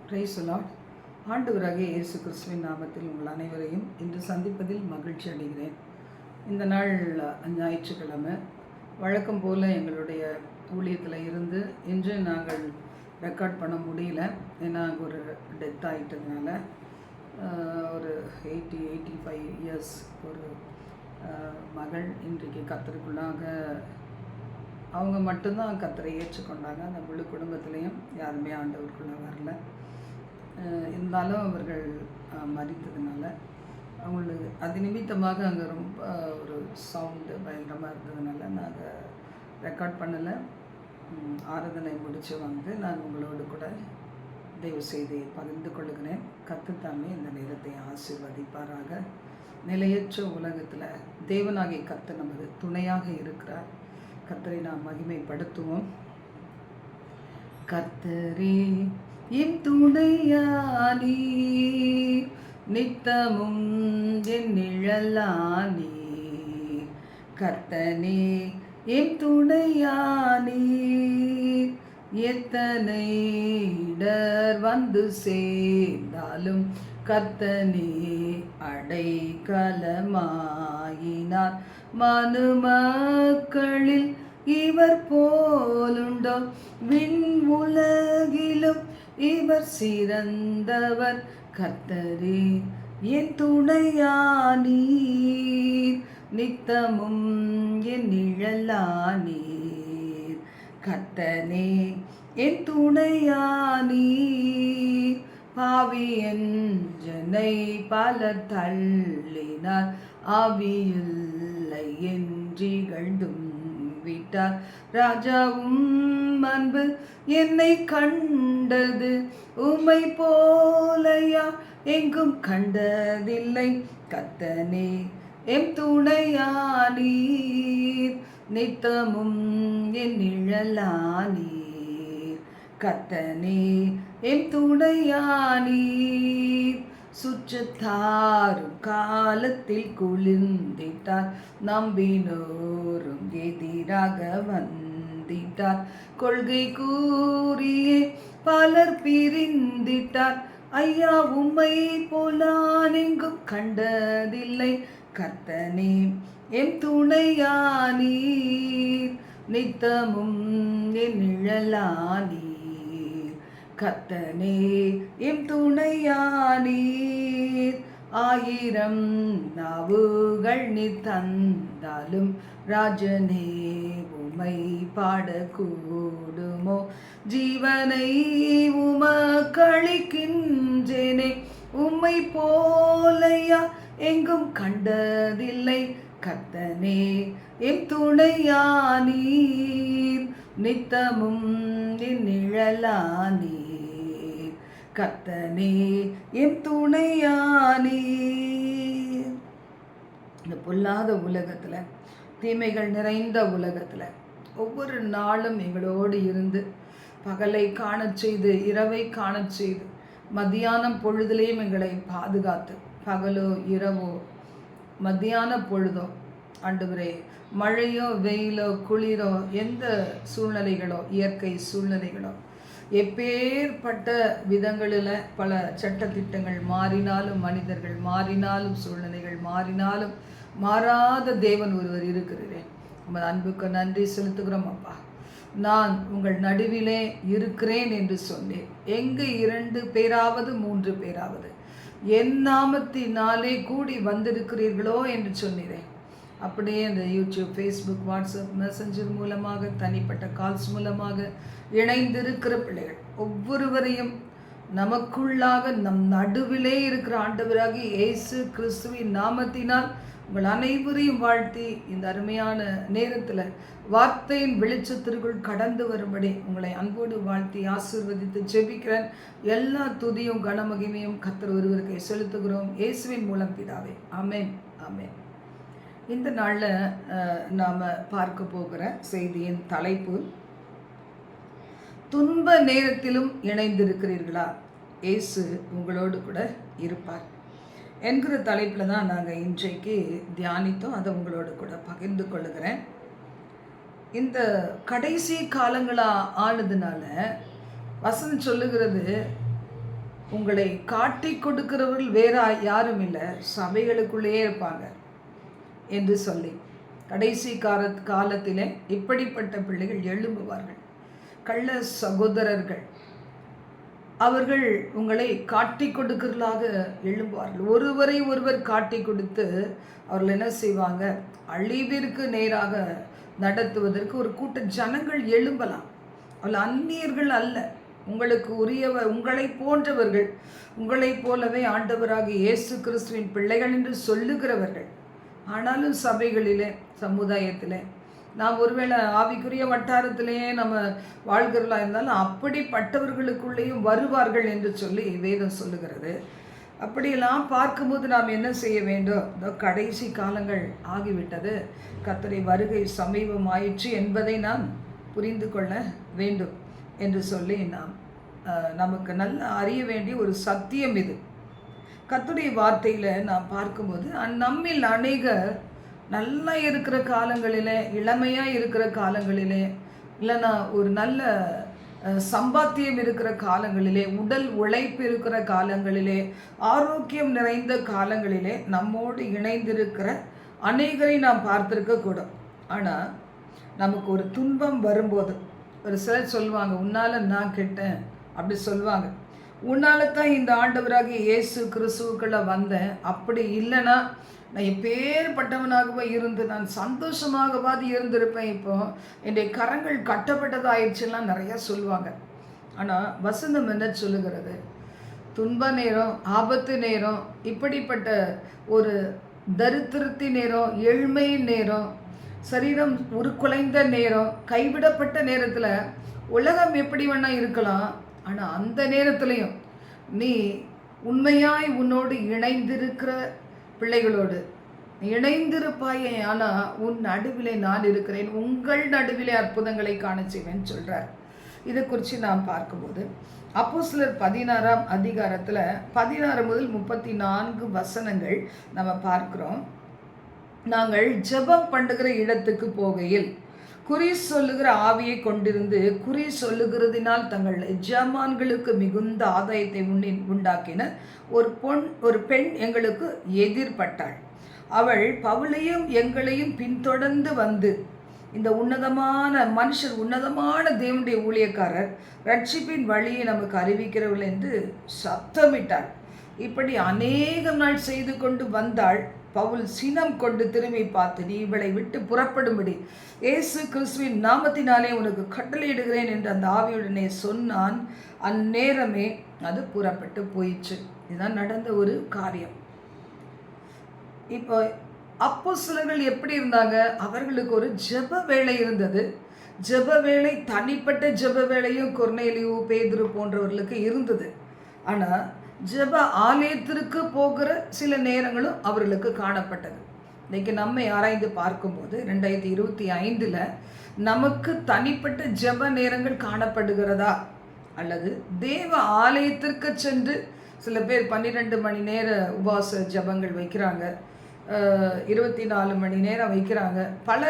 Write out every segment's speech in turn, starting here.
Praise the Lord. ஆண்டவராகிய இயேசு கிறிஸ்துவின் நாமத்தில் உங்கள் அனைவரையும் இன்று சந்திப்பதில் மகிழ்ச்சி அடைகிறேன். இந்த நாள் ஞாயிற்றுக்கிழமை. வழக்கம் போல் எங்களுடைய ஊழியத்தில் இருந்து இன்று நாங்கள் ரெக்கார்ட் பண்ண முடியல. ஏன்னா ஒரு டெத் ஆகிட்டதுனால ஒரு 85 இயர்ஸ் ஒரு மகள் இன்றைக்கு கர்த்தருக்குள்ளாக அவங்க மட்டும்தான் கர்த்தரை ஏற்றுக்கொண்டாங்க. அந்த முழு குடும்பத்திலையும் யாருமே ஆண்டவருக்குள்ளே வரல. இருந்தாலும் அவர்கள் மறித்ததுனால அவங்களுக்கு அது நிமித்தமாக அங்கே ரொம்ப ஒரு சவுண்டு பயங்கரமாக இருந்ததுனால நாங்கள் ரெக்கார்ட் பண்ணலை. ஆராதனை முடித்து வந்து நான் உங்களோடு கூட தயவு செய்தி பகிர்ந்து கொள்ளுகிறேன். கர்த்தர் இந்த நேரத்தை ஆசீர்வதிப்பாராக. நிலையற்ற உலகத்தில் தேவனாகிய கர்த்தர் நமது துணையாக இருக்கிறார். கர்த்தரை நாம் மகிமைப்படுத்துவோம். கர்த்தரே என் துணையானி, நித்தமும் என் நிழலானி. கர்த்தனே என் துணையானி, எத்தனை இடர் வந்து சேர்ந்தாலும் கர்த்தனே அடைக்கலமாயினார். மனுமக்களில் இவர் போலுண்டோ? விண் உலகிலும் இவர் சிறந்தவர். கர்த்தரே என் துணையானீர், நித்தமும் என் நிழலானீர். கர்த்தனே என் துணையானீர். பாவி என்றனை பலர் தள்ளினார், ஆவியில்லை என்றிகழ்ந்தும் விட்டார். ராஜாவும் அன்பு என்னை கண்டது, உம்மை போலையா எங்கும் கண்டதில்லை. கர்த்தனே எம் துணையானீர், நித்தமும் என் நிழலானீர். கர்த்தனே எம் துணையானீர். சுற்றத்தாரும் காலத்தில் குளிர்ந்திட்டார், நம்பினோரும் எதிராக வந்திட்டார். கொள்கை கூறியே பலர் பிரிந்திட்டார், ஐயா உம்மை போலான் எங்கும் கண்டதில்லை. கர்த்தனே எம் துணையானீர், நித்தமும் என் நிழலானீர். கர்த்தனே எம் துணையானீர். ஆயிரம் நாவுகள் நீ தந்தாலும் ராஜனே உம்மை பாடக்கூடுமோ? ஜீவனை உமக்களிக்கின்றேனே, உம்மை போலையா எங்கும் கண்டதில்லை. கர்த்தனே எம் துணையானீர், நித்தமும் என் நிழலானீர். கர்த்தனே எம் துணையானீர். இந்த பொல்லாத உலகத்தில், தீமைகள் நிறைந்த உலகத்தில் ஒவ்வொரு நாளும் எங்களோடு இருந்து பகலை காணச் செய்து, இரவை காணச் செய்து, மத்தியானம் பொழுதுலேயும் எங்களை பாதுகாத்து, பகலோ இரவோ மத்தியான பொழுதோ ஆண்டவரே, மழையோ வெயிலோ குளிரோ எந்த சூழ்நிலைகளோ இயற்கை சூழ்நிலைகளோ எப்பேற்பட்ட விதங்களில் பல சட்டத்திட்டங்கள் மாறினாலும், மனிதர்கள் மாறினாலும், சூழ்நிலைகள் மாறினாலும் மாறாத தேவன் ஒருவர் இருக்கிறேன். உங்கள் அன்புக்கு நன்றி செலுத்துகிறோம் அப்பா. நான் உங்கள் நடுவிலே இருக்கிறேன் என்று சொன்னேன். எங்கு 2 பேராவது 3 பேராவது என் நாமத்தினாலே கூடி வந்திருக்கிறீர்களோ என்று சொன்னேன். அப்படியே இந்த யூடியூப், ஃபேஸ்புக், வாட்ஸ்அப், மெசஞ்சர் மூலமாக, தனிப்பட்ட கால்ஸ் மூலமாக இணைந்திருக்கிற பிள்ளைகள் ஒவ்வொருவரையும் நமக்குள்ளாக நம் நடுவிலே இருக்கிற ஆண்டவராகிய இயேசு கிறிஸ்துவின் நாமத்தினால் உங்கள் அனைவரையும் வாழ்த்தி இந்த அருமையான நேரத்தில் வார்த்தையின் வெளிச்சத்திற்குள் கடந்து வரும்படி உங்களை அன்போடு வாழ்த்தி ஆசீர்வதித்து ஜெபிக்கிறேன். எல்லா துதியும் கனமகிமையும் கர்த்தர் ஒருவருக்கு செலுத்துகிறோம், இயேசுவின் மூலம் பிதாவே. ஆமென், ஆமென். இந்த நாளில் நாம் பார்க்க போகிற செய்தியின் தலைப்பு, துன்ப நேரத்திலும் இணைந்திருக்கிறீர்களா? இயேசு உங்களோடு கூட இருப்பார் என்கிற தலைப்பில் தான் நாங்கள் இன்றைக்கு தியானித்தோம். அதை உங்களோடு கூட பகிர்ந்து கொள்ளுகிறேன். இந்த கடைசி காலங்களாக ஆனதுனால வசனம் சொல்லுகிறது, உங்களை காட்டி கொடுக்கிறவர்கள் வேற யாரும் இல்லை, சபைகளுக்குள்ளேயே இருப்பாங்க என்று சொல்லி கடைசி காலத்திலே இப்படிப்பட்ட பிள்ளைகள் எழும்புவார்கள். கள்ள சகோதரர்கள் அவர்கள் உங்களை காட்டி கொடுக்கிறதாக எழும்புவார்கள். ஒருவரை ஒருவர் காட்டி கொடுத்து அவர்கள் என்ன செய்வாங்க, அழிவிற்கு நேராக நடத்துவதற்கு ஒரு கூட்ட ஜனங்கள் எழும்பலாம். அவள் அந்நியர்கள் அல்ல, உங்களுக்கு உரியவர், உங்களை போன்றவர்கள், உங்களைப் போலவே ஆண்டவராக இயேசு கிறிஸ்துவின் பிள்ளைகள் என்று சொல்லுகிறவர்கள். ஆனாலும் சபைகளிலே, சமுதாயத்திலே நாம் ஒருவேளை ஆவிக்குரிய வட்டாரத்திலேயே நம்ம வாழ்கிறதா இருந்தாலும் அப்படிப்பட்டவர்களுக்குள்ளேயும் வருவார்கள் என்று சொல்லி வேதம் சொல்லுகிறது. அப்படியெல்லாம் பார்க்கும்போது நாம் என்ன செய்ய வேண்டும்? இந்த கடைசி காலங்கள் ஆகிவிட்டது, கர்த்தருடைய வருகை சமீபமாயிற்று என்பதை நாம் புரிந்து கொள்ள வேண்டும் என்று சொல்லி நமக்கு நல்ல அறிய வேண்டிய ஒரு சத்தியம் இது. கர்த்தருடைய வார்த்தையில் நாம் பார்க்கும்போது நம்மில் அநேகர் நல்லா இருக்கிற காலங்களிலே, இளமையாக இருக்கிற காலங்களிலே, இல்லைன்னா ஒரு நல்ல சம்பாத்தியம் இருக்கிற காலங்களிலே, உடல் உழைப்பு இருக்கிற காலங்களிலே, ஆரோக்கியம் நிறைந்த காலங்களிலே நம்மோடு இணைந்திருக்கிற அநேகரை நாம் பார்த்துருக்கக்கூடும். ஆனால் நமக்கு ஒரு துன்பம் வரும்போது ஒரு சிலர் சொல்லுவாங்க, உன்னால் நான் கெட்டேன் அப்படி சொல்லுவாங்க. உன்னால தான் இந்த ஆண்டவராகிய இயேசு கிறிஸ்துவுக்குள்ள வந்தேன், அப்படி இல்லைன்னா நான் எப்பேற்பட்டவனாகவே இருந்து நான் சந்தோஷமாகவாது இருந்திருப்பேன், இப்போ என்னுடைய கரங்கள் கட்டப்பட்டதாயிடுச்சுலாம் நிறையா சொல்லுவாங்க. ஆனால் வசனம் என்ன சொல்லுகிறது? துன்ப நேரம், ஆபத்து நேரம், இப்படிப்பட்ட ஒரு தரித்திரத்தி நேரம், ஏழ்மை நேரம், சரீரம் உருக்குலைந்த நேரம், கைவிடப்பட்ட நேரத்தில் உலகம் எப்படி வேணா இருக்கலாம். ஆனால் அந்த நேரத்துலையும் நீ உண்மையாய் உன்னோடு இணைந்திருக்கிற பிள்ளைகளோடு இணைந்திருப்பாயே, ஆனால் உன் நடுவிலே நான் இருக்கிறேன், உங்கள் நடுவிலே அற்புதங்களை காண செய்வேன் சொல்கிறார். இதை குறித்து நாம் பார்க்கும்போது அப்போஸ்தலர் 16ஆம் அதிகாரத்தில் 16 முதல் 34 வசனங்கள் நம்ம பார்க்குறோம். நாங்கள் ஜெபம் பண்ணுகிற இடத்துக்கு போகையில் குறி சொல்லுகிற ஆவியை கொண்டிருந்து குறி சொல்லுகிறதினால் தங்கள் எஜமான்களுக்கு மிகுந்த ஆதாயத்தை உண்டாக்கின ஒரு பெண் எங்களுக்கு எதிர்பட்டாள். அவள் பவுலையும் எங்களையும் பின்தொடர்ந்து வந்து, இந்த உன்னதமான மனுஷர், உன்னதமான தேவனுடைய ஊழியக்காரர் ரட்சிப்பின் வழியை நமக்கு அறிவிக்கிறவர்கள் என்று சத்தமிட்டாள். இப்படி அநேக நாள் செய்து கொண்டு வந்தாள். பவுல் சினம் கொண்டு திரும்பி பார்த்து, நீ இவளை விட்டு புறப்படும்படி இயேசு கிறிஸ்துவின் நாமத்தினாலே உனக்கு கட்டளையிடுகிறேன் என்று அந்த ஆவியுடனே சொன்னான். அந்நேரமே அது புறப்பட்டு போயிடுச்சு. இதுதான் நடந்த ஒரு காரியம். இப்போ அப்போஸ்தலர்கள் எப்படி இருந்தாங்க? அவர்களுக்கு ஒரு ஜெப வேளை இருந்தது. ஜெப வேளை, தனிப்பட்ட ஜெப வேளையும் கொர்நேலியு, பேதுரு போன்றவர்களுக்கு இருந்தது. ஆனால் ஜெப ஆலயத்திற்கு போகிற சில நேரங்களும் அவர்களுக்கு காணப்பட்டது. இன்றைக்கி நம்மை ஆராய்ந்து பார்க்கும்போது 2025 நமக்கு தனிப்பட்ட ஜெப நேரங்கள் காணப்படுகிறதா? அல்லது தேவ ஆலயத்திற்கு சென்று சில பேர் 12 மணி நேர உபவாச ஜெபங்கள் வைக்கிறாங்க, 24 மணி நேரம் வைக்கிறாங்க. பல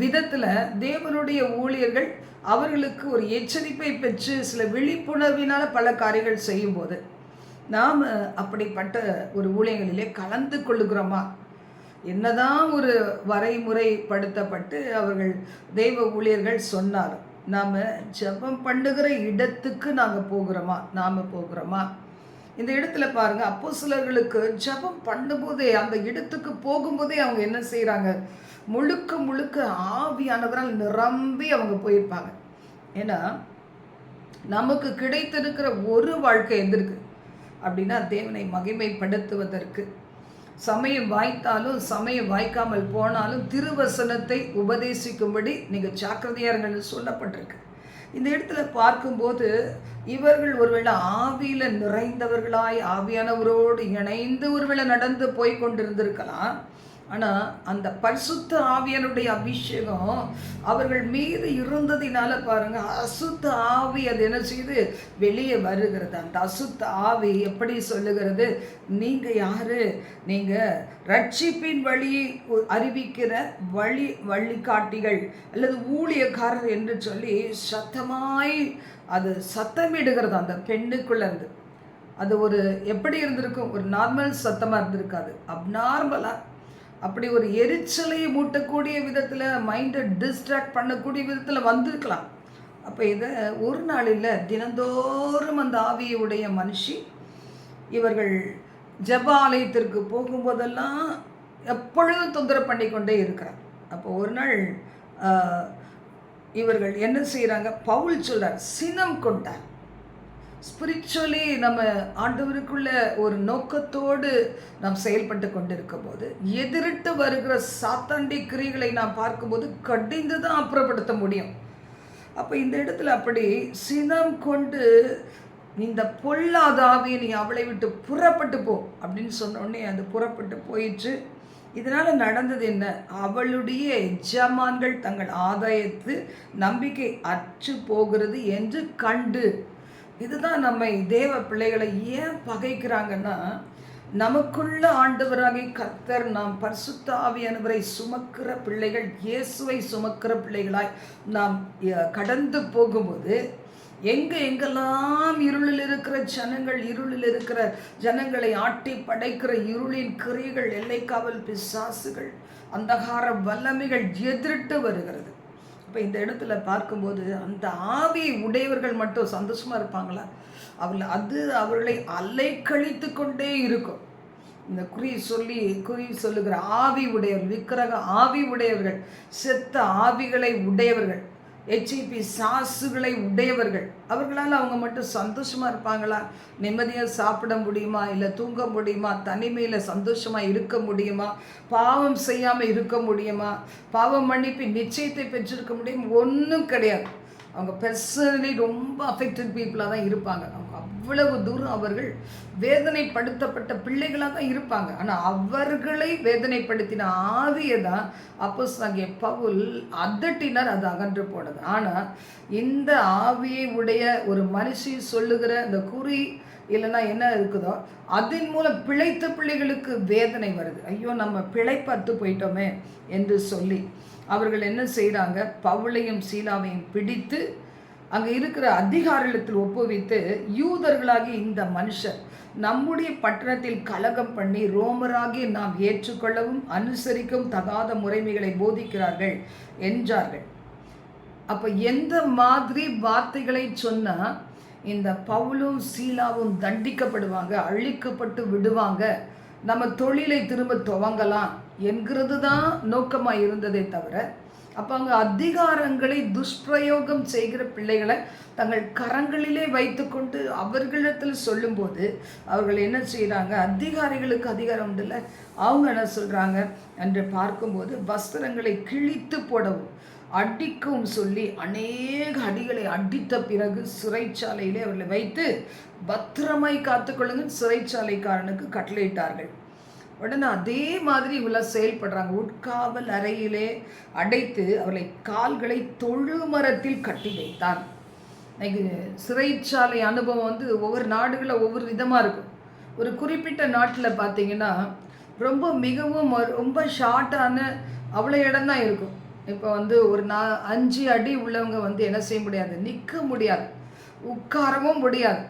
விதத்தில் தேவனுடைய ஊழியர்கள் அவர்களுக்கு ஒரு எச்சரிப்பை பெற்று சில விழிப்புணர்வினால் பல காரியங்கள் செய்யும்போது நாம் அப்படிப்பட்ட ஒரு ஊழியங்களிலே கலந்து கொள்ளுகிறோமா? என்னதான் ஒரு வரைமுறைப்படுத்தப்பட்டு அவர்கள் தெய்வ ஊழியர்கள் சொன்னாலும் நாம் ஜெபம் பண்ணுகிற இடத்துக்கு நாம் போகிறோமா? இந்த இடத்துல பாருங்கள், அப்போஸ்தலர்களுக்கு ஜெபம் பண்ணும்போதே, அந்த இடத்துக்கு போகும்போதே அவங்க என்ன செய்கிறாங்க? முழுக்க முழுக்க ஆவியானவரால் நிரம்பி அவங்க போயிருப்பாங்க. ஏன்னா நமக்கு கிடைத்திருக்கிற ஒரு வாழ்க்கை எதிர்க்கு அப்படின்னா தேவனை மகிமைப்படுத்துவதற்கு. சமயம் வாய்த்தாலும் சமயம் வாய்க்காமல் போனாலும் திருவசனத்தை உபதேசிக்கும்படி நீங்கள் ஜாக்கிரதையாருங்கள்னு சொல்லப்பட்டிருக்கு. இந்த இடத்துல பார்க்கும்போது இவர்கள் ஒருவேளை ஆவியில் நிறைந்தவர்களாய் ஆவியானவரோடு இணைந்து ஒருவேளை நடந்து போய் கொண்டிருந்திருக்கலாம். ஆனால் அந்த பரிசுத்த ஆவியனுடைய அபிஷேகம் அவர்கள் மீது இருந்ததினால பாருங்கள், அசுத்த ஆவி அது என்ன செய்து வெளியே வருகிறது. அந்த அசுத்த ஆவி எப்படி சொல்லுகிறது? நீங்கள் யார்? நீங்கள் ரட்சிப்பின் வழியை அறிவிக்கிற வழிகாட்டிகள் அல்லது ஊழியக்காரர் என்று சொல்லி சத்தமாய் அது சத்தமிடுகிறது அந்த பெண்ணுக்குள்ளேருந்து. அது ஒரு எப்படி இருந்திருக்கும், ஒரு நார்மல் சத்தமாக இருந்திருக்காது, அப்நார்மலாக அப்படி ஒரு எரிச்சலை மூட்டக்கூடிய விதத்தில், மைண்டை டிஸ்ட்ராக்ட் பண்ணக்கூடிய விதத்தில் வந்திருக்கலாம். அப்போ இதை ஒரு நாள் இல்லை, தினந்தோறும் அந்த ஆவியுடைய மனுஷி இவர்கள் ஜெப ஆலயத்திற்கு போகும்போதெல்லாம் எப்பொழுதும் தொந்தரவு பண்ணிக்கொண்டே இருக்கிறார். அப்போ ஒரு நாள் இவர்கள் என்ன செய்கிறாங்க, பவுல் சொல்கிறார், சினம் கொண்டார். ஸ்பிரிச்சுவலி நம்ம ஆண்டவருக்குள்ள ஒரு நோக்கத்தோடு நாம் செயல்பட்டு கொண்டிருக்கும் போது எதிரிட்டு வருகிற சாத்தாண்டி கிரிகளை நாம் பார்க்கும்போது கடிந்து தான் அப்புறப்படுத்த முடியும். அப்போ இந்த இடத்துல அப்படி சினம் கொண்டு, இந்த பொல்லாத ஆவியை நீ அவளை விட்டு புறப்பட்டு போ அப்படின்னு சொன்னோடனே அது புறப்பட்டு போயிற்று. இதனால் நடந்தது என்ன, அவளுடைய எஜமான்கள் தங்கள் ஆதாயத்து நம்பிக்கை அற்று போகிறது என்று கண்டு. இதுதான் நம்மை தேவ பிள்ளைகளை ஏன் பகைக்கிறாங்கன்னா, நமக்குள்ள ஆண்டவராகி கர்த்தர் நாம் பரிசுத்த ஆவியானவரை சுமக்கிற பிள்ளைகள், இயேசுவை சுமக்கிற பிள்ளைகளாய் நாம் கடந்து போகும்போது எங்கெல்லாம் இருளில் இருக்கிற ஜனங்கள், இருளில் இருக்கிற ஜனங்களை ஆட்டி படைக்கிற இருளின் கிரியைகள், எல்லைக்காவல் பிசாசுகள், அந்தகார வல்லமைகள் எதிர்த்து வருகிறது. இப்போ இந்த இடத்துல பார்க்கும்போது அந்த ஆவி உடையவர்கள் மட்டும் சந்தோஷமாக இருப்பாங்களா? அவர்களை அலைக்கழித்து கொண்டே இருக்கும். இந்த குறி சொல்லுகிற ஆவி உடையவர்கள், விக்கிரக ஆவி உடையவர்கள், செத்த ஆவிகளை உடையவர்கள், ஹெச்ஐபி சாசுகளை உடையவர்கள், அவர்களால் அவங்க மட்டும் சந்தோஷமாக இருப்பாங்களா? நிம்மதியாக சாப்பிட முடியுமா? இல்லை தூங்க முடியுமா? தனிமையில் சந்தோஷமாக இருக்க முடியுமா? பாவம் செய்யாமல் இருக்க முடியுமா? பாவம் மன்னிப்பு நிச்சயத்தை பெற்றிருக்க முடியும்? ஒன்றும் கிடையாது. அவங்க பர்சனலி ரொம்ப அஃபெக்டட் பீப்புளாக தான் இருப்பாங்க. அவங்க அவ்வளவு தூரம் அவர்கள் வேதனைப்படுத்தப்பட்ட பிள்ளைகளாக தான் இருப்பாங்க. ஆனால் அவர்களை வேதனைப்படுத்தின ஆவியை தான் அப்போஸ்தலனாகிய பவுல் அதட்டினார், அது அகன்று போனது. ஆனால் இந்த ஆவியை உடைய ஒரு மனுஷி சொல்லுகிற இந்த குறி இல்லைன்னா என்ன இருக்குதோ அதன் மூலம் பிழைத்த பிள்ளைகளுக்கு வேதனை வருது. ஐயோ, நம்ம பிழைப்பத்து போயிட்டோமே என்று சொல்லி அவர்கள் என்ன செய்கிறாங்க, பவுலையும் சீலாவையும் பிடித்து அங்கே இருக்கிற அதிகாரிடத்தில் ஒப்புவித்து, யூதர்களாகி இந்த மனுஷர் நம்முடைய பட்டணத்தில் கலகம் பண்ணி ரோமராகி நாம் ஏற்றுக்கொள்ளவும் அனுசரிக்கவும் தகாத முறைமைகளை போதிக்கிறார்கள் என்றார்கள். அப்போ எந்த மாதிரி வார்த்தைகளை சொன்னால் இந்த பவுலும் சீலாவும் தண்டிக்கப்படுவாங்க, அழிக்கப்பட்டு விடுவாங்க, நம்ம தொழிலை திரும்ப துவங்கலாம் என்கிறது தான் நோக்கமாக இருந்ததே தவிர, அப்போ அவங்க அதிகாரங்களை துஷ்பிரயோகம் செய்கிற பிள்ளைகளை தங்கள் கரங்களிலே வைத்துக்கொண்டு அவர்களிடத்தில் சொல்லும்போது அவர்கள் என்ன செய்கிறாங்க, அதிகாரிகளுக்கு அதிகாரம் உண்டுல்ல, அவங்க என்ன சொல்கிறாங்க என்று பார்க்கும்போது வஸ்திரங்களை கிழித்து போடவும் அடிக்கவும் சொல்லி அநேக அடிகளை அடித்த பிறகு சிறைச்சாலையிலே அவர்களை வைத்து பத்திரமாய் காத்துக்கொள்ளுங்க சிறைச்சாலைக்காரனுக்கு கட்டளையிட்டார்கள். உடனே அதே மாதிரி இவங்கள செயல்படுறாங்க. உட்காவல் அறையிலே அடைத்து அவர்களை கால்களை தொழுமரத்தில் கட்டி வைத்தான். இன்னைக்கு சிறைச்சாலை அனுபவம் ஒவ்வொரு நாடுகளில் ஒவ்வொரு விதமாக இருக்கும். ஒரு குறிப்பிட்ட நாட்டில் பார்த்தீங்கன்னா ரொம்ப ஷார்ட்டான அவ்வளோ இடம் தான் இருக்கும். இப்போ ஒரு 5 அடி உள்ளவங்க என்ன செய்ய முடியாது, நிற்க முடியாது, உட்காரவும் முடியாது.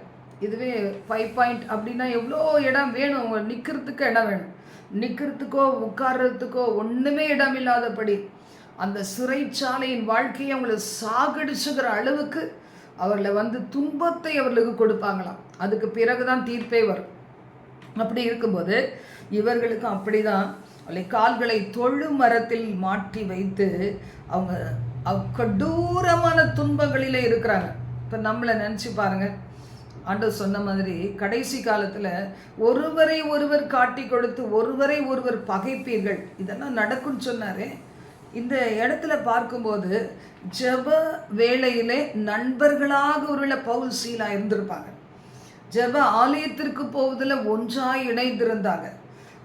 இதுவே 5 பாயிண்ட் அப்படின்னா எவ்வளோ இடம் வேணும், அவங்க நிற்கிறதுக்கு இடம் வேணும். நிற்கிறதுக்கோ உட்கார்றதுக்கோ ஒன்றுமே இடம் இல்லாதபடி அந்த சிறைச்சாலையின் வாழ்க்கையை அவங்களை சாகடிச்சுக்கிற அளவுக்கு அவர்களை துன்பத்தை அவர்களுக்கு கொடுப்பாங்களாம். அதுக்கு பிறகுதான் தீர்ப்பே வரும். அப்படி இருக்கும்போது இவர்களுக்கும் அப்படி தான் அவளை கால்களை தொழு மரத்தில் மாட்டி வைத்து அவங்க கடூரமான துன்பங்களிலே இருக்கிறாங்க. இப்போ நம்மளை நினச்சி பாருங்கள், ஆண்டவர் சொன்ன மாதிரி கடைசி காலத்தில் ஒருவரை ஒருவர் காட்டி கொடுத்து ஒருவரை ஒருவர் பகைப்பீர்கள், இதெல்லாம் நடக்கும்னு சொன்னாரே. இந்த இடத்துல பார்க்கும்போது ஜெப வேளையிலே நண்பர்களாக ஒருவேளை பவுல் சீலா இருந்திருப்பாங்க. ஜெப ஆலயத்திற்கு போவதில் ஒன்றாய் இணைந்திருந்தாங்க.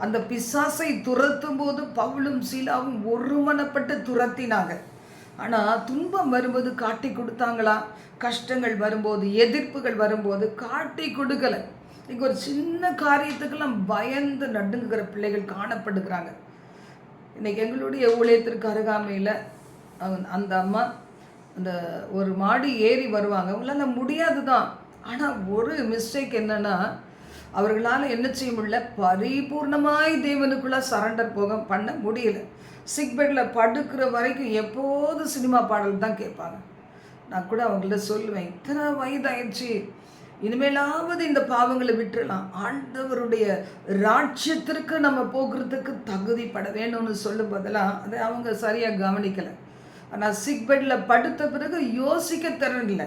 அந்த பிசாசை துரத்தும் போது பவுலும் சீலாவும் ஒருமனப்பட்டு துரத்தினாங்க. ஆனால் துன்பம் வரும்போது காட்டி கொடுத்தாங்களா? கஷ்டங்கள் வரும்போது, எதிர்ப்புகள் வரும்போது காட்டி கொடுக்கலை. இங்கே ஒரு சின்ன காரியத்துக்கெல்லாம் பயந்து நடுங்குகிற பிள்ளைகள் காணப்படுகிறாங்க. இன்றைக்கி எங்களுடைய ஊழியத்திற்கு அருகாமையில் அந்த அம்மா அந்த ஒரு மாடி ஏறி வருவாங்க. அவங்களால முடியாது தான். ஆனால் ஒரு மிஸ்டேக் என்னென்னா, அவர்களால் என்ன செய்ய முடியல, பரிபூர்ணமாய் தேவனுக்குள்ளே சரண்டர் பண்ண முடியல. சிக் பெட்டில் படுக்கிற வரைக்கும் எப்போது சினிமா பாடல் தான் கேட்பாங்க. நான் கூட அவங்கள்ட்ட சொல்லுவேன், இத்தனை வயதாயிடுச்சு, இனிமேலாவது இந்த பாவங்களை விட்டுடலாம், ஆண்டவருடைய ராட்சியத்திற்கு நம்ம போகிறதுக்கு தகுதிப்பட வேணும்னு சொல்லும் போதெல்லாம் அதை அவங்க சரியாக கவனிக்கலை. ஆனால் சிக் பெட்டில் படுத்த பிறகு யோசிக்க திறனில்லை.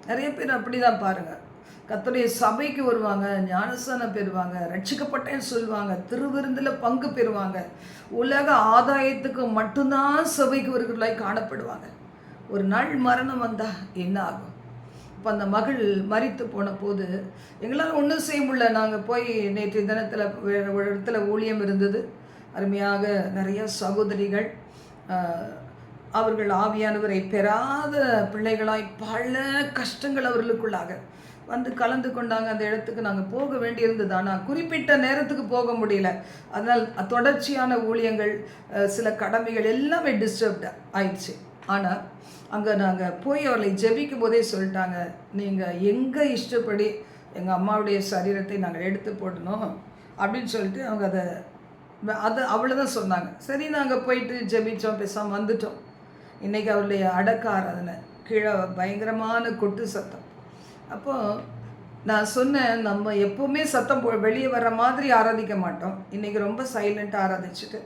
நிறைய பேர் அப்படி தான் பாருங்கள். கர்த்தருடைய சபைக்கு வருவாங்க, ஞானஸ்தானம் பெறுவாங்க, ரட்சிக்கப்பட்டேன்னு சொல்லுவாங்க, திருவிருந்தில் பங்கு பெறுவாங்க, உலக ஆதாயத்துக்கு மட்டும்தான் சபைக்கு வருகிறவர்களாய் காணப்படுவாங்க. ஒரு நாள் மரணம் வந்தால் என்ன ஆகும்? இப்போ அந்த மகள் மரித்து போன போது எங்களால் ஒன்றும் செய்ய முடியல. நாங்கள் போய் நேற்று தினத்தில் வேறு ஒரு இடத்துல ஊழியம் இருந்தது. அருமையாக நிறைய சகோதரிகள் அவர்கள் ஆவியானவரை பெறாத பிள்ளைகளாய் பல கஷ்டங்கள் அவர்களுக்குள்ளாக வந்து கலந்து கொண்டாங்க. அந்த இடத்துக்கு நாங்கள் போக வேண்டியிருந்தது. ஆனால் குறிப்பிட்ட நேரத்துக்கு போக முடியல. அதனால் தொடர்ச்சியான ஊழியங்கள், சில கடமைகள் எல்லாமே டிஸ்டர்ப்டு ஆயிடுச்சு. ஆனால் அங்கே நாங்கள் போய் அவர்களை ஜெபிக்கும் போதே சொல்லிட்டாங்க, நீங்கள் எங்கள் இஷ்டப்படி எங்கள் அம்மாவுடைய சரீரத்தை நாங்கள் எடுத்து போடணும் அப்படின்னு சொல்லிட்டு அவங்க அதை அவ்வளோதான் சொன்னாங்க. சரி, நாங்கள் போயிட்டு ஜெபித்தோம், பேசாமல் வந்துட்டோம். இன்றைக்கி அவருடைய அடக்க ஆராதனை, கீழே பயங்கரமான கொட்டு சத்தம். அப்போது நான் சொன்னேன், நம்ம எப்போவுமே சத்தம் வெளியே வர்ற மாதிரி ஆராதிக்க மாட்டோம். இன்றைக்கி ரொம்ப சைலண்ட்டாக ஆராதிச்சுட்டு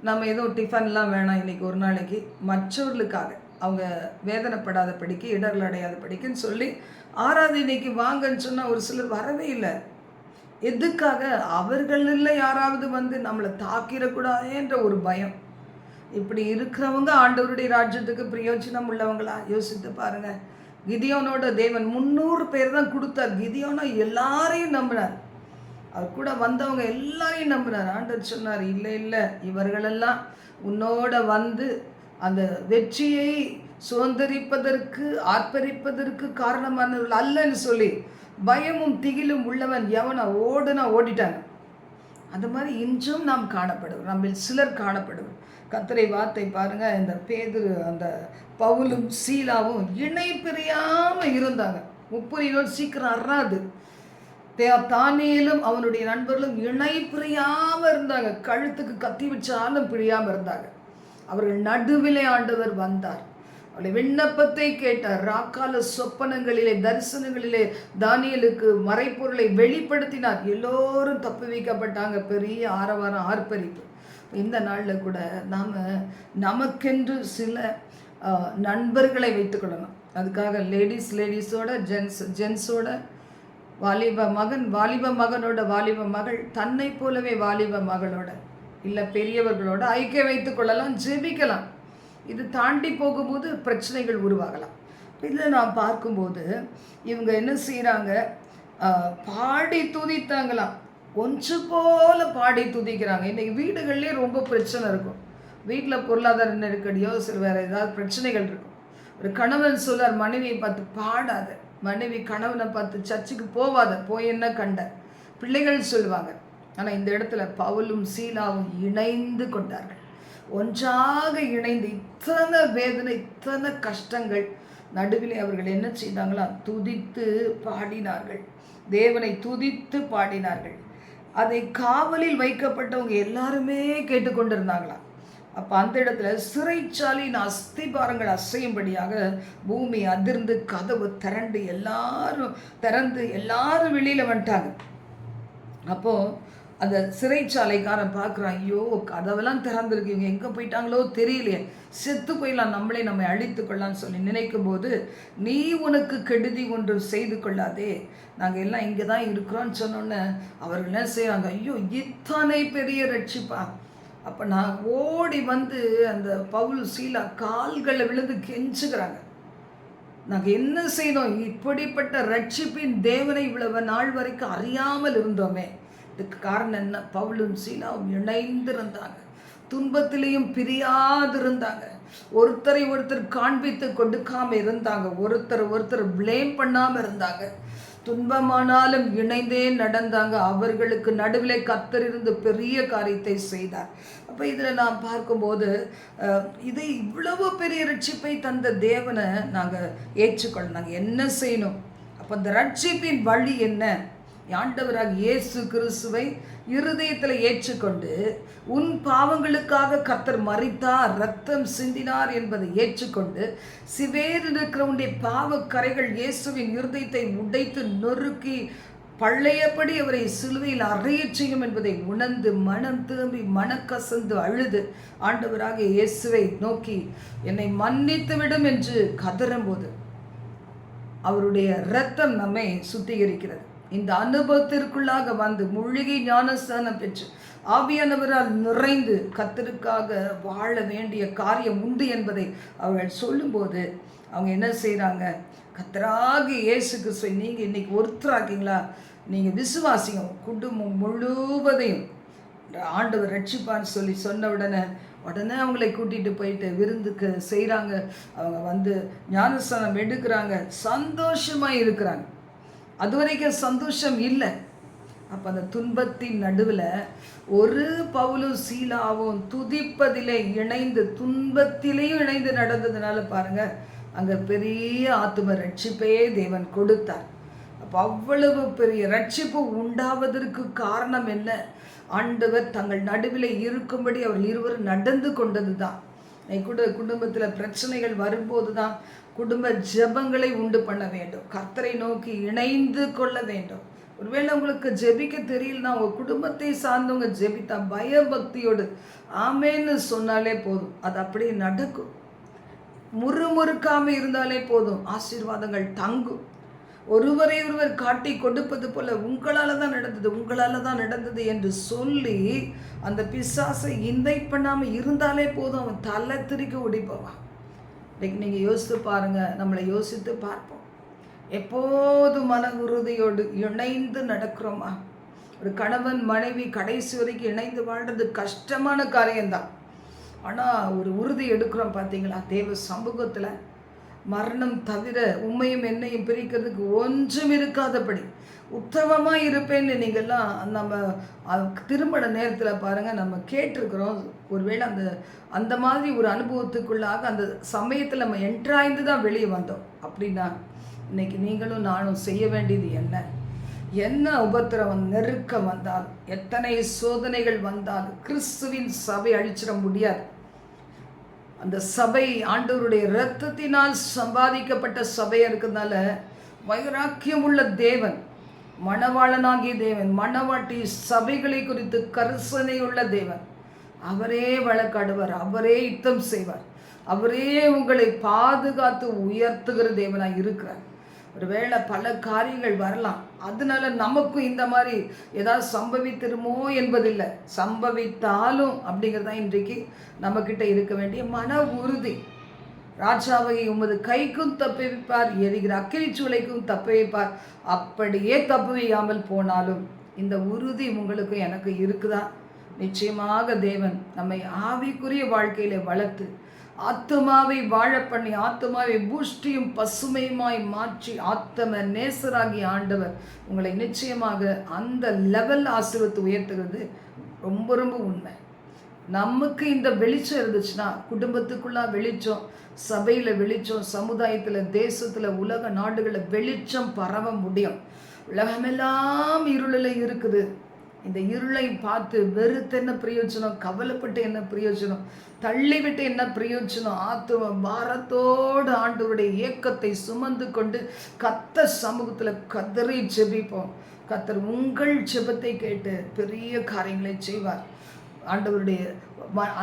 நம்ம எதுவும் டிஃபன்லாம் வேணாம், இன்றைக்கி ஒரு நாளைக்கு மற்றவர்களுக்காக அவங்க வேதனைப்படாத படிக்க, இடர்கள் அடையாத படிக்குன்னு சொல்லி ஆராதனைக்கு வாங்கன்னு சொன்னால் ஒரு சிலர் வரவே இல்லை. எதுக்காக? அவர்களில் யாராவது வந்து நம்மளை தாக்கிடக்கூடாதுன்ற ஒரு பயம். இப்படி இருக்கிறவங்க ஆண்டவருடைய ராஜ்யத்துக்கு பிரயோஜனம் உள்ளவங்களா? யோசித்து பாருங்கள். கிதியோனோட தேவன் 300 பேர் தான் கொடுத்தார். கிதியோனா எல்லாரையும் நம்பினார். அவர் கூட வந்தவங்க எல்லாரையும் நம்பினார். ஆண்டவர் சொன்னார், இல்லை இல்லை, இவர்களெல்லாம் உன்னோட வந்து அந்த வெற்றியை சுதந்திரிப்பதற்கு ஆர்ப்பரிப்பதற்கு காரணமானவர்கள் அல்லன்னு சொல்லி பயமும் திகிலும் உள்ளவன் எவனை ஓடிட்டாங்க. அந்த மாதிரி இன்றும் நாம் காணப்படுவோம், நம்ம சிலர் காணப்படுவோம். கர்த்தரை வார்த்தை பாருங்கள், இந்த பேதுரு அந்த பவுலும் சீலாவும் இணை பிரியாமல் இருந்தாங்க. முப்புரியோடு சீக்கிரம் அறாது. தானியேலும் அவனுடைய நண்பர்களும் இணை பிரியாமல் இருந்தாங்க. கழுத்துக்கு கத்தி வச்சாலும் பிரியாமல் இருந்தாங்க. அவர்கள் நடுவிலே ஆண்டவர் வந்தார். அவருடைய விண்ணப்பத்தை கேட்டார். ராக்கால சொப்பனங்களிலே, தரிசனங்களிலே தானியேலுக்கு மறைப்பொருளை வெளிப்படுத்தினார். எல்லோரும் தப்பு வைக்கப்பட்டாங்க. பெரிய ஆரவாரம், ஆர்ப்பரிப்பு. இந்த நாளில் கூட நாம் நமக்கென்று சில நண்பர்களை வைத்துக்கொள்ளணும். அதுக்காக லேடிஸோட ஜென்ஸோட வாலிப மகனோட வாலிப மகள், தன்னை போலவே வாலிப மகளோட இல்லை பெரியவர்களோட ஐக்கியம் வைத்து கொள்ளலாம், ஜெபிக்கலாம். இது தாண்டி போகும்போது பிரச்சனைகள் உருவாகலாம். இதில் நான் பார்க்கும்போது இவங்க என்ன செய்கிறாங்க, பாடி துதித்தாங்களாம். ஒன்று போல பாடி துதிக்கிறாங்க. இன்றைக்கி வீடுகள்லேயே ரொம்ப பிரச்சனை இருக்கும். வீட்டில் பொருளாதார நெருக்கடியோ சில வேறு ஏதாவது பிரச்சனைகள் இருக்கும். ஒரு கணவன் சொல்லார் மனைவியை பார்த்து, பாடாத. மனைவி கணவனை பார்த்து, சர்ச்சுக்கு போவாத, போய் என்ன கண்ட. பிள்ளைகள் சொல்லுவாங்க. ஆனால் இந்த இடத்துல பவுலும் சீலாவும் இணைந்து கொண்டார்கள். ஒன்றாக இணைந்து இத்தனை வேதனை, இத்தனை கஷ்டங்கள் நடுவிலே அவர்கள் என்ன செய்தாங்களா, துதித்து பாடினார்கள். தேவனை துதித்து பாடினார்கள். அதை காவலில் வைக்கப்பட்டவங்க எல்லாருமே கேட்டுக்கொண்டிருந்தாங்களாம். அப்போ அந்த இடத்துல சிறைச்சாலின் அஸ்திபாரங்கள் அசையும்படியாக பூமி அதிர்ந்து கதவு திறந்து எல்லாரும் வெளியில் வந்துட்டாங்க. அப்போது அந்த சிறைச்சாலைக்காரன் பார்க்குறான், ஐயோ கதவெல்லாம் திறந்துருக்கு, இவங்க எங்கே போயிட்டாங்களோ தெரியலையே, செத்து போயிடலாம், நம்மை அழித்து கொள்ளலான்னு சொல்லி நினைக்கும் போது, நீ உனக்கு கெடுதி ஒன்று செய்து கொள்ளாதே, நாங்கள் எல்லாம் இங்கே தான் இருக்கிறோன்னு சொன்னோன்னே அவர்கள் என்ன செய்வாங்க, ஐயோ இத்தனை பெரிய ரட்சிப்பா. அப்போ நான் ஓடி வந்து அந்த பவுல் சீலா கால்களை விழுந்து கெஞ்சுக்கிறாங்க. நாங்கள் என்ன செய்தோம், இப்படிப்பட்ட ரட்சிப்பின் தேவனை இவ்வளவு நாள் வரைக்கும் அறியாமல் இருந்தோமே. இதுக்கு காரணம் என்ன? பவுலும் சீலாவும் இணைந்திருந்தாங்க, துன்பத்திலையும் பிரியாதிருந்தாங்க, ஒருத்தரை ஒருத்தர் காண்பித்து கொடுக்காம இருந்தாங்க, ஒருத்தர் பிளேம் பண்ணாமல் இருந்தாங்க, துன்பமானாலும் இணைந்தே நடந்தாங்க. அவர்களுக்கு நடுவிலே கர்த்தர் இருந்து பெரிய காரியத்தை செய்தார். அப்போ இதில் நாம் பார்க்கும்போது இது இவ்வளவு பெரிய ரட்சிப்பை தந்த தேவனை நாங்கள் ஏற்றுக்கொள்ள நாங்கள் என்ன செய்யணும்? அப்போ அந்த ரட்சிப்பின் வழி என்ன? ஆண்டவராக இயேசு கிறிஸ்துவை இருதயத்தில் ஏற்றுக்கொண்டு உன் பாவங்களுக்காக கர்த்தர் மரித்தார், ரத்தம் சிந்தினார் என்பதை ஏற்றுக்கொண்டு சிவேர் இருக்கிறவனுடைய பாவ கரைகள் இயேசுவின் இருதயத்தை உடைத்து நொறுக்கி பழையபடி அவரை சிலுவையில் அறையச் செய்யும் என்பதை உணர்ந்து மனம் திரும்பி மனக்கசந்து அழுது ஆண்டவராக இயேசுவை நோக்கி என்னை மன்னித்து விடும் என்று கதறும்போது அவருடைய இரத்தம் நம்மை சுத்திகரிக்கிறது. இந்த அனுபவத்திற்குள்ளாக வந்து முழுகி ஞானஸ்தானம் பெற்று ஆவியானவரால் நிறைந்து கர்த்தருக்காக வாழ வேண்டிய காரியம் உண்டு என்பதை அவர்கள் சொல்லும்போது அவங்க என்ன செய்கிறாங்க, கர்த்தராக இயேசு கிறிஸ்துவை நீங்கள் இன்னைக்கு ஒருத்தராக்கீங்களா, நீங்கள் விசுவாசிங்க, குடும்பம் முழுவதையும் ஆண்டவர் ரட்சிப்பான்னு சொல்லி சொன்ன உடனே அவங்களை கூட்டிகிட்டு போயிட்டு விருந்துக்கு செய்கிறாங்க. அவங்க வந்து ஞானஸ்தானம் எடுக்கிறாங்க, சந்தோஷமாக இருக்கிறாங்க. அது வரைக்கும் சந்தோஷம் இல்லை. அப்போ அந்த துன்பத்தின் நடுவில் ஒரு பவுலும் சீலாவும் துதிப்பதிலே இணைந்து துன்பத்திலேயும் இணைந்து நடந்ததுனால பாருங்கள், அங்கே பெரிய ஆத்தும ரட்சிப்பையே தேவன் கொடுத்தார். அப்போ அவ்வளவு பெரிய ரட்சிப்பு உண்டாவதற்கு காரணம் என்ன? ஆண்டவர் தங்கள் நடுவில் இருக்கும்படி அவர் இருவரும் நடந்து கொண்டது தான். குடும்பத்தில் பிரச்சனைகள் வரும்போது தான் குடும்ப ஜெபங்களை உண்டு பண்ண வேண்டும், கர்த்தரை நோக்கி இணைந்து கொள்ள வேண்டும். ஒருவேளை உங்களுக்கு ஜெபிக்க தெரியலனா உங்கள் குடும்பத்தை சார்ந்தவங்க ஜெபித்தா பயபக்தியோடு ஆமேன்னு சொன்னாலே போதும், அது அப்படியே நடக்கும். முறுமுறுக்காமல் இருந்தாலே போதும், ஆசீர்வாதங்கள் தங்கும். ஒருவரை ஒருவர் காட்டி கொடுப்பது போல உங்களால் தான் நடந்தது, உங்களால் தான் நடந்தது என்று சொல்லி அந்த பிசாசை இந்தை பண்ணாமல் இருந்தாலே போதும், அவன் தலை திருக்கி ஓடிப்போவான். இன்னைக்கு நீங்கள் யோசித்து பாருங்கள், நம்மளை யோசித்து பார்ப்போம். எப்போது மன உறுதியோடு இணைந்து நடக்கிறோமா? ஒரு கணவன் மனைவி கடைசி வரைக்கும் இணைந்து வாழ்றது கஷ்டமான காரியம்தான். ஆனால் ஒரு உறுதி எடுக்கிறோம் பார்த்தீங்களா, தேவ சமூகத்தில் மரணம் தவிர உண்மையும் என்னையும் பிரிக்கிறதுக்கு ஒன்றும் இருக்காதபடி உத்தமமாக இருப்பேன்னு நீங்கள்லாம் நம்ம திருமண நேரத்தில் பாருங்கள் நம்ம கேட்டிருக்கிறோம். ஒருவேளை அந்த மாதிரி ஒரு அனுபவத்துக்குள்ளாக அந்த சமயத்தில் நம்ம என்ட்ராய்ந்து தான் வெளியே வந்தோம். அப்படின்னா இன்றைக்கி நீங்களும் நானும் செய்ய வேண்டியது என்ன உபத்திரவம் நெருக்க வந்தாலும் எத்தனை சோதனைகள் வந்தாலும் கிறிஸ்துவின் சபை அழிச்சிட முடியாது. அந்த சபை ஆண்டவருடைய இரத்தத்தினால் சம்பாதிக்கப்பட்ட சபையாக இருக்கிறதுனால வைராக்கியம் உள்ள தேவன், மணவாளனாகிய தேவன், மணவாட்டி சபைகளை குறித்து கரிசனையுள்ள தேவன், அவரே வழக்காடுவார், அவரே யுத்தம் செய்வார், அவரே உங்களை பாதுகாத்து உயர்த்துகிற தேவனாக இருக்கிறார். ஒருவேளை பல காரியங்கள் வரலாம், அதனால நமக்கும் இந்த மாதிரி ஏதாவது சம்பவித்திருமோ என்பதில்லை. சம்பவித்தாலும் அப்படிங்கிறதான் இன்றைக்கு நம்மக்கிட்ட இருக்க வேண்டிய மன உறுதி. ராஜாவை உமது கைக்கும் தப்புவிப்பார், எரிகிற அக்கினிச்சூளைக்கும் தப்புவிப்பார், அப்படியே தப்புவியாமல் போனாலும் இந்த உறுதி உங்களுக்கு எனக்கு இருக்குதா? நிச்சயமாக தேவன் நம்மை ஆவிக்குரிய வாழ்க்கையில வளர்த்து ஆத்மாவை வாழ பண்ணி ஆத்மாவை பூஷ்டியும் பசுமையுமாய் மாற்றி ஆத்ம நேசராகி ஆண்டவர் உங்களை நிச்சயமாக அந்த லெவல் ஆசீர்வத்தை உயர்த்துகிறது ரொம்ப ரொம்ப உண்மை. நமக்கு இந்த வெளிச்சம் இருந்துச்சுன்னா குடும்பத்துக்குள்ளா வெளிச்சம், சபையில் வெளிச்சம், சமுதாயத்தில், தேசத்தில், உலக நாடுகளில் வெளிச்சம் பரவ முடியும். உலகமெல்லாம் இருளில் இருக்குது. இந்த இருளை பார்த்து வெறுத்து என்ன பிரயோஜனம், கவலைப்பட்டு என்ன பிரயோஜனம், தள்ளிவிட்டு என்ன பிரயோஜனம்? ஆத்தும பாரத்தோடு ஆண்டவருடைய இயக்கத்தை சுமந்து கொண்டு கர்த்தர் சமூகத்தில் கதறி ஜெபிப்போம். கர்த்தர் உங்கள் ஜெபத்தை கேட்டு பெரிய காரியங்களை செய்வார். ஆண்டவருடைய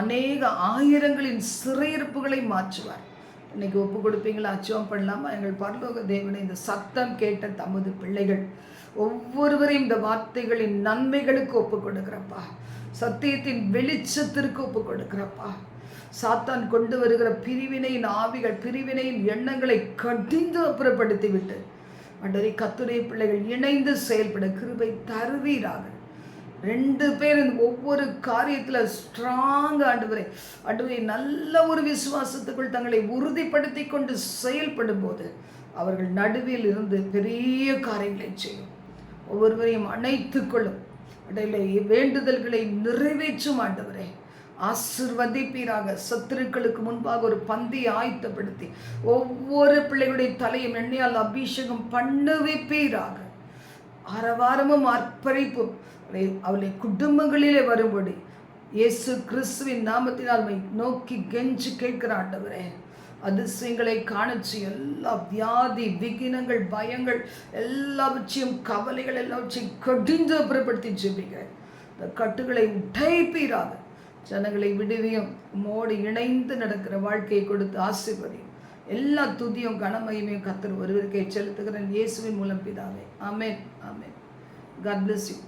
அநேக ஆயிரங்களின் சிறையிருப்புகளை மாற்றுவார். இன்னைக்கு ஒப்பு கொடுப்பீங்களா? அச்சம் பண்ணலாமா? எங்கள் பரலோக தேவனை, இந்த சத்தம் கேட்ட தமது பிள்ளைகள் ஒவ்வொருவரையும் இந்த வார்த்தைகளின் நன்மைகளுக்கு ஒப்பு கொடுக்கிறப்பா, சத்தியத்தின் வெளிச்சத்திற்கு ஒப்பு கொடுக்கிறப்பா. சாத்தான் கொண்டு வருகிற பிரிவினையின் ஆவிகள், பிரிவினையின் எண்ணங்களை கடிந்து அப்புறப்படுத்தி விட்டு ஆண்டவரே கர்த்தருடைய பிள்ளைகள் இணைந்து செயல்பட கிருபை தருவீராக. 2 பேர் ஒவ்வொரு காரியத்தில் ஸ்ட்ராங் ஆண்டவரே நல்ல ஒரு விசுவாசத்துக்குள் தங்களை உறுதிப்படுத்தி கொண்டு செயல்படும் போது அவர்கள் நடுவில் இருந்து பெரிய காரியங்களை செய்யும். ஒவ்வொருவரையும் அணைத்துக் கொள்ளும். வேண்டுதல்களை நிறைவேற்றும் ஆண்டவரே ஆசீர்வதிப்பீராக. சத்துருக்களுக்கு முன்பாக ஒரு பந்தி ஆயத்தப்படுத்தி ஒவ்வொரு பிள்ளைகளுடைய தலையும் எண்ணெயால் அபிஷேகம் பண்ணுவிப்பீராக. ஆரவாரமும் ஆர்ப்பரிப்பும் அவருடைய குடும்பங்களிலே வரும்படி இயேசு கிறிஸ்துவின் நாமத்தினால் நோக்கி கெஞ்சி கேட்கிற ஆண்டவரே, அதிசயங்களை காணச்சு எல்லா வியாதி விகினங்கள் பயங்கள் எல்லாவற்றையும் கவலைகள் எல்லாவற்றையும் கடிந்து அப்புறப்படுத்தி ஜெபிங்க. இந்த கட்டுகளை உடைப்பீராக. ஜனங்களை விடுவியும். உம்மோடு இணைந்து நடக்கிற வாழ்க்கையை கொடுத்து ஆசீர்வதியும். எல்லா துதியும் கனமகிமையும் கர்த்தர் ஒருவருக்கே செலுத்துகிறேன் இயேசுவின் மூலம் பிதாவே. ஆமென். ஆமென். God bless you.